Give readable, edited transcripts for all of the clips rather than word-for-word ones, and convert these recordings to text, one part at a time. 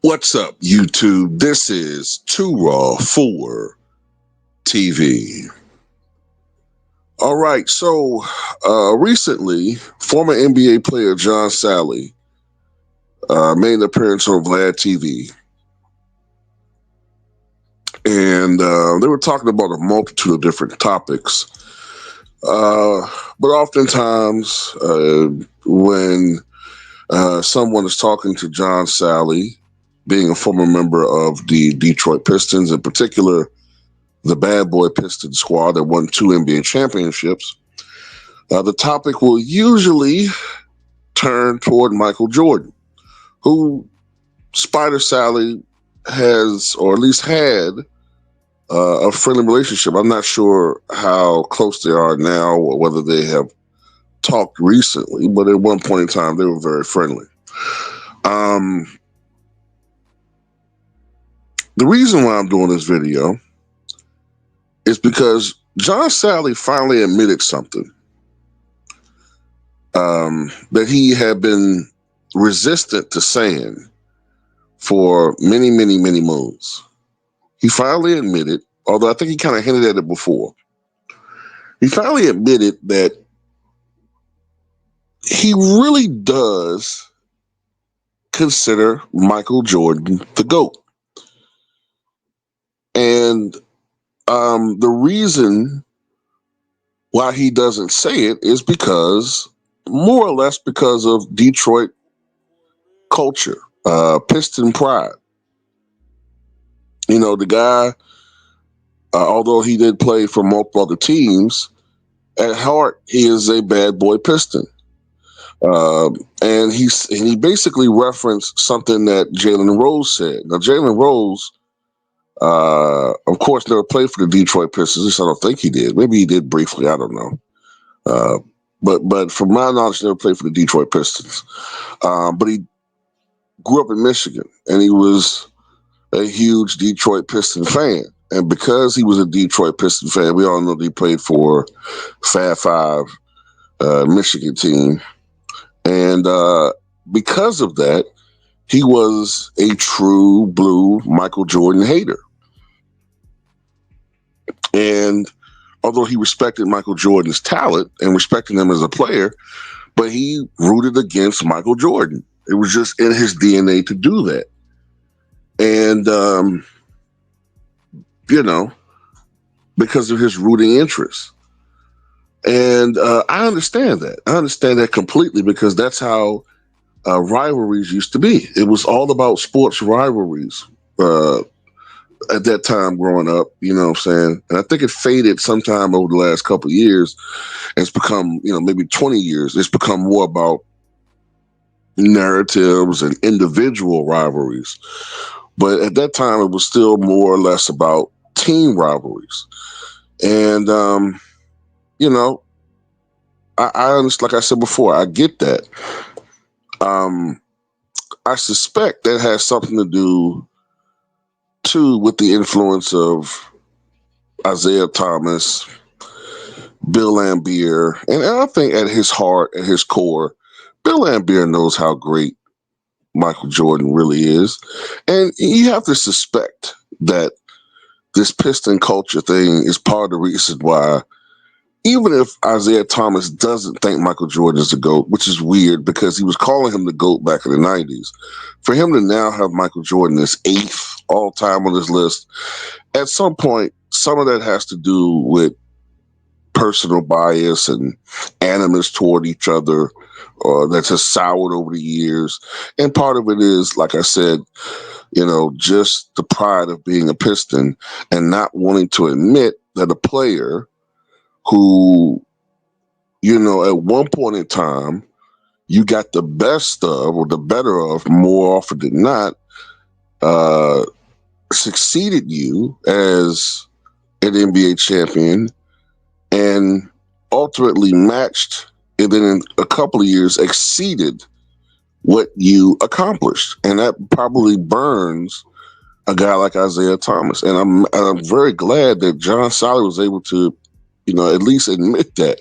What's up, YouTube? This is Too Raw for TV. All right, so recently, former NBA player John Salley made an appearance on Vlad TV, and they were talking about a multitude of different topics. But oftentimes, when someone is talking to John Salley, being a former member of the Detroit Pistons, in particular, the bad boy Pistons squad that won 2 NBA championships, the topic will usually turn toward Michael Jordan, who Spider Sally has, or at least had, a friendly relationship. I'm not sure how close they are now or whether they have talked recently, but at one point in time, they were very friendly. The reason why I'm doing this video is because John Salley finally admitted something that he had been resistant to saying for many, many, many moons. He finally admitted, although I think he kind of hinted at it before, he finally admitted that he really does consider Michael Jordan the GOAT. And the reason why he doesn't say it is because, more or less, because of Detroit culture, Piston pride. You know, the guy, although he did play for multiple other teams, at heart, he is a bad boy Piston. And he basically referenced something that Jalen Rose said. Now, Jalen Rose, of course, never played for the Detroit Pistons. At least I don't think he did. Maybe he did briefly. I don't know. But from my knowledge, he never played for the Detroit Pistons. But he grew up in Michigan, and he was a huge Detroit Piston fan. And because he was a Detroit Piston fan, we all know that he played for Fab Five, Michigan team. And because of that, he was a true blue Michael Jordan hater. And although he respected Michael Jordan's talent and respected him as a player, but he rooted against Michael Jordan. It was just in his DNA to do that. And, because of his rooting interests. And I understand that. I understand that completely, because that's how rivalries used to be. It was all about sports rivalries at that time growing up, you know what I'm saying? And I think it faded sometime over the last couple of years. It's become, maybe 20 years. It's become more about narratives and individual rivalries. But at that time, it was still more or less about team rivalries. And, I honestly, like I said before, I get that. I suspect that has something to do, too, with the influence of Isaiah Thomas, Bill Laimbeer, and I think at his heart, at his core, Bill Laimbeer knows how great Michael Jordan really is. And you have to suspect that this Piston culture thing is part of the reason why, even if Isaiah Thomas doesn't think Michael Jordan is the GOAT, which is weird because he was calling him the GOAT back in the 90s, for him to now have Michael Jordan as 8th all time on his list, at some point, some of that has to do with personal bias and animus toward each other that's just soured over the years. And part of it is, like I said, just the pride of being a Piston and not wanting to admit that a player who, at one point in time, you got the best of or the better of more often than not, succeeded you as an NBA champion and ultimately matched, and then in a couple of years exceeded what you accomplished. And that probably burns a guy like Isaiah Thomas. And I'm very glad that John Salley was able to, at least admit that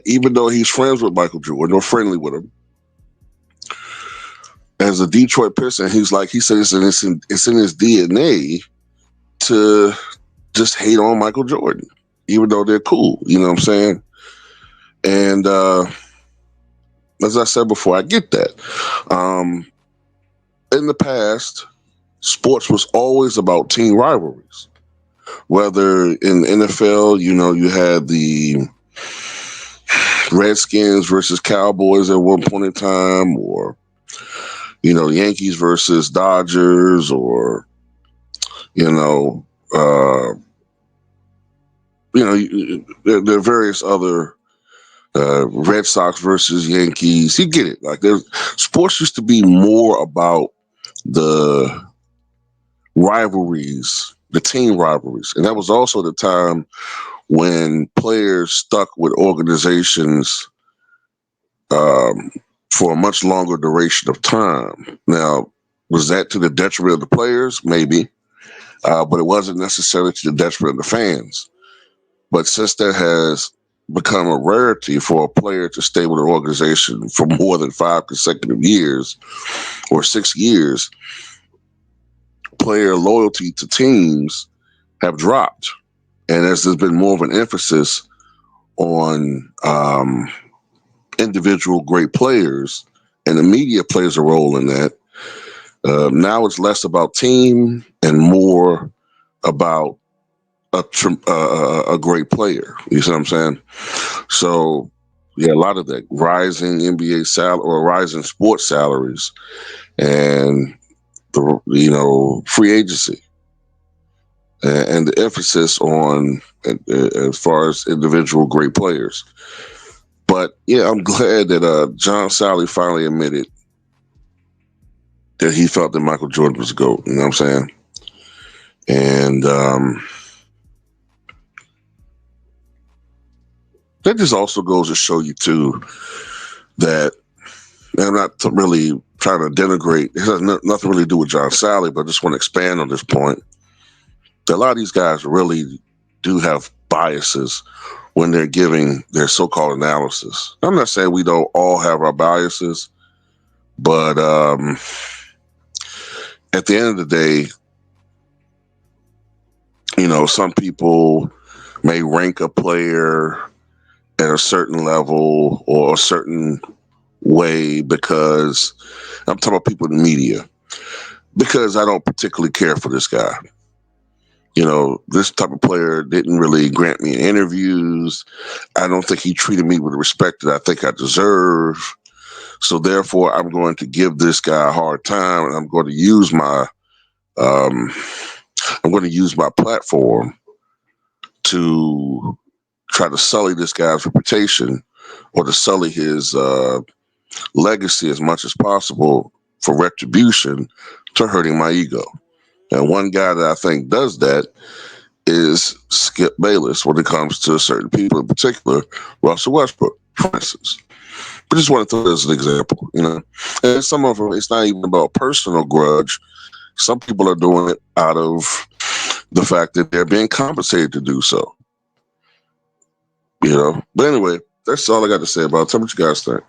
even though he's friends with Michael Jordan or friendly with him, as a Detroit Piston, he said it's in his DNA to just hate on Michael Jordan, even though they're cool. You know what I'm saying? And as I said before, I get that. In the past, sports was always about team rivalries. Whether in the NFL, you had the Redskins versus Cowboys at one point in time, or Yankees versus Dodgers, or you know, uh, there are various other Red Sox versus Yankees. You get it. Like, sports used to be more about the rivalries, the team rivalries, and that was also the time when players stuck with organizations um, for a much longer duration of time. Now, was that to the detriment of the players? Maybe, but it wasn't necessarily to the detriment of the fans. But since that has become a rarity for a player to stay with an organization for more than 5 consecutive years or 6 years, player loyalty to teams have dropped. And as there's been more of an emphasis on individual great players, and the media plays a role in that, now it's less about team and more about a great player. You see what I'm saying? So, yeah, a lot of that rising NBA salary or rising sports salaries, and the free agency, and the emphasis on as far as individual great players. But yeah, I'm glad that John Salley finally admitted that he felt that Michael Jordan was a GOAT. You know what I'm saying? And that just also goes to show you too that, and I'm not really trying to denigrate. It has nothing really to do with John Salley, but I just want to expand on this point. That a lot of these guys really do have biases when they're giving their so-called analysis. I'm not saying we don't all have our biases, but at the end of the day, some people may rank a player at a certain level or a certain way because I'm talking about people in the media, because I don't particularly care for this guy. This type of player didn't really grant me interviews. I don't think he treated me with the respect that I think I deserve. So therefore, I'm going to give this guy a hard time, and I'm going to use my platform to try to sully this guy's reputation, or to sully his legacy as much as possible for retribution to hurting my ego. And one guy that I think does that is Skip Bayless when it comes to certain people, in particular Russell Westbrook, for instance. But just want to throw it as an example. And some of them, it's not even about personal grudge. Some people are doing it out of the fact that they're being compensated to do so. But anyway, that's all I got to say about it. Tell me what you guys think.